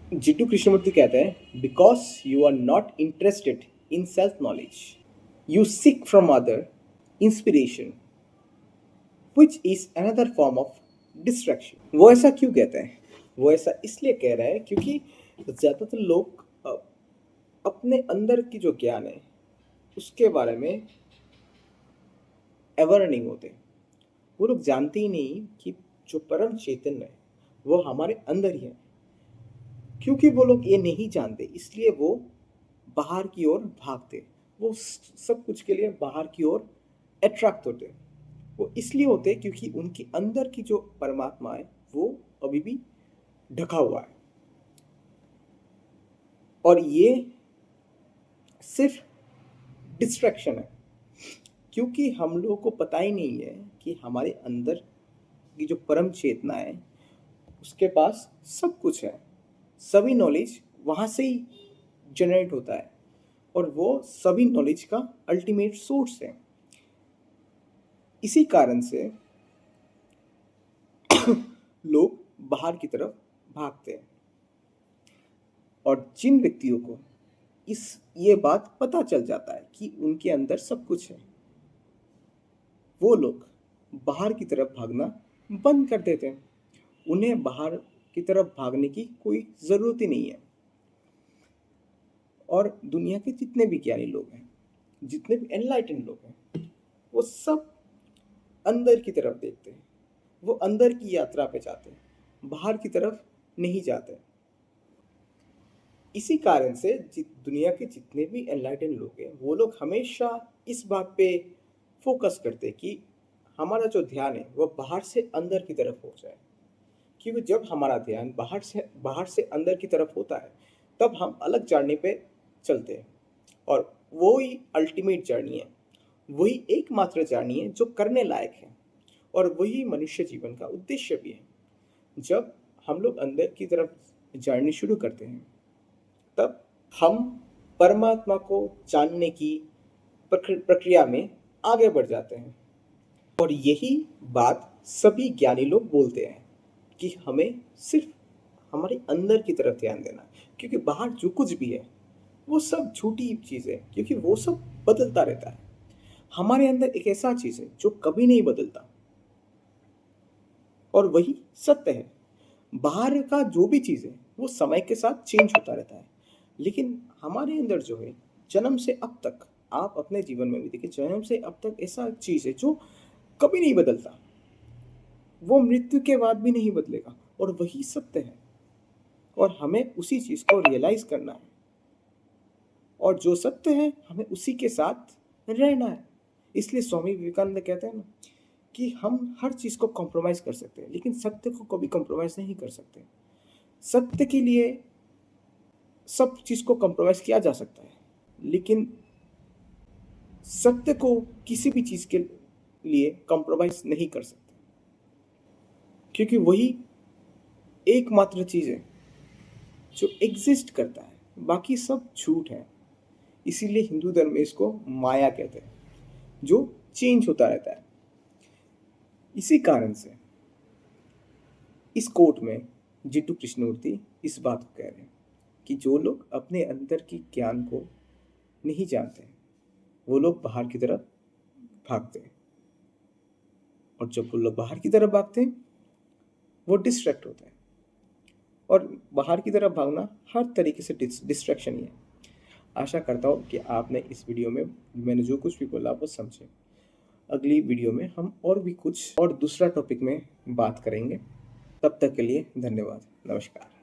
जिट्टू कृष्णमूर्ति कहते हैं, because you are not interested in self knowledge you seek from other inspiration which is another form of distraction. वो ऐसा क्यों कहते हैं? वो ऐसा इसलिए कह रहे हैं क्योंकि ज़्यादातर लोग अपने अंदर की जो ज्ञान है उसके बारे में अवेयर नहीं होते। वो लोग जानते ही नहीं कि जो परम चैतन्य है वो हमारे अंदर ही है। क्योंकि वो लोग ये नहीं जानते इसलिए वो बाहर की ओर भागते। वो सब कुछ के लिए बाहर की ओर अट्रैक्ट होते। वो इसलिए होते क्योंकि उनके अंदर की जो परमात्मा है वो अभी भी ढका हुआ है। और ये सिर्फ डिस्ट्रैक्शन है क्योंकि हम लोगों को पता ही नहीं है कि हमारे अंदर की जो परम चेतना है उसके पास सब कुछ है। सभी नॉलेज वहाँ से ही जनरेट होता है और वो सभी नॉलेज का अल्टीमेट सोर्स है। इसी कारण से लोग बाहर की तरफ भागते हैं। और जिन व्यक्तियों को ये बात पता चल जाता है कि उनके अंदर सब कुछ है, वो लोग बाहर की तरफ भागना बंद कर देते हैं। उन्हें बाहर की तरफ भागने की कोई ज़रूरत ही नहीं है। और दुनिया के जितने भी ज्ञानी लोग हैं, जितने भी एनलाइटेंड लोग हैं, वो सब अंदर की तरफ देखते हैं। वो अंदर की यात्रा पे जाते हैं, बाहर की तरफ नहीं जाते। इसी कारण से दुनिया के जितने भी एनलाइटेंड लोग हैं वो लोग हमेशा इस बात पे फोकस करते हैं कि हमारा जो ध्यान है वो बाहर से अंदर की तरफ हो जाए। क्योंकि जब हमारा ध्यान बाहर से अंदर की तरफ होता है तब हम अलग जर्नी पे चलते हैं। और वो ही अल्टीमेट जर्नी है, वही एकमात्र जर्नी है जो करने लायक है। और वही मनुष्य जीवन का उद्देश्य भी है। जब हम लोग अंदर की तरफ जर्नी शुरू करते हैं तब हम परमात्मा को जानने की प्रक्रिया में आगे बढ़ जाते हैं। और यही बात सभी ज्ञानी लोग बोलते हैं कि हमें सिर्फ हमारे अंदर की तरफ ध्यान देना है। क्योंकि बाहर जो कुछ भी है वो सब झूठी चीज़ है, क्योंकि वो सब बदलता रहता है। हमारे अंदर एक ऐसा चीज़ है जो कभी नहीं बदलता और वही सत्य है। बाहर का जो भी चीज़ है वो समय के साथ चेंज होता रहता है, लेकिन हमारे अंदर जो है जन्म से अब तक, आप अपने जीवन में भी देखिए, जन्म से अब तक ऐसा चीज़ है जो कभी नहीं बदलता। वो मृत्यु के बाद भी नहीं बदलेगा और वही सत्य है। और हमें उसी चीज़ को रियलाइज करना है और जो सत्य है हमें उसी के साथ रहना है। इसलिए स्वामी विवेकानंद कहते हैं ना कि हम हर चीज़ को कॉम्प्रोमाइज़ कर सकते हैं लेकिन सत्य को कभी कॉम्प्रोमाइज़ नहीं कर सकते। सत्य के लिए सब चीज़ को कॉम्प्रोमाइज़ किया जा सकता है लेकिन सत्य को किसी भी चीज़ के लिए कॉम्प्रोमाइज़ नहीं कर सकते, क्योंकि वही एकमात्र चीज़ है जो एग्जिस्ट करता है। बाकी सब झूठ है। इसीलिए हिंदू धर्म में इसको माया कहते हैं, जो चेंज होता रहता है। इसी कारण से इस कोट में जिट्टू कृष्णमूर्ति इस बात को कह रहे हैं कि जो लोग अपने अंदर की ज्ञान को नहीं जानते वो लोग बाहर की तरफ भागते हैं। और जब वो लोग बाहर की तरफ भागते हैं वो डिस्ट्रैक्ट होते हैं। और बाहर की तरफ भागना हर तरीके से डिस्ट्रैक्शन ही है। आशा करता हूँ कि आपने इस वीडियो में मैंने जो कुछ भी बोला वो समझे। अगली वीडियो में हम और भी कुछ और दूसरा टॉपिक में बात करेंगे। तब तक के लिए धन्यवाद। नमस्कार।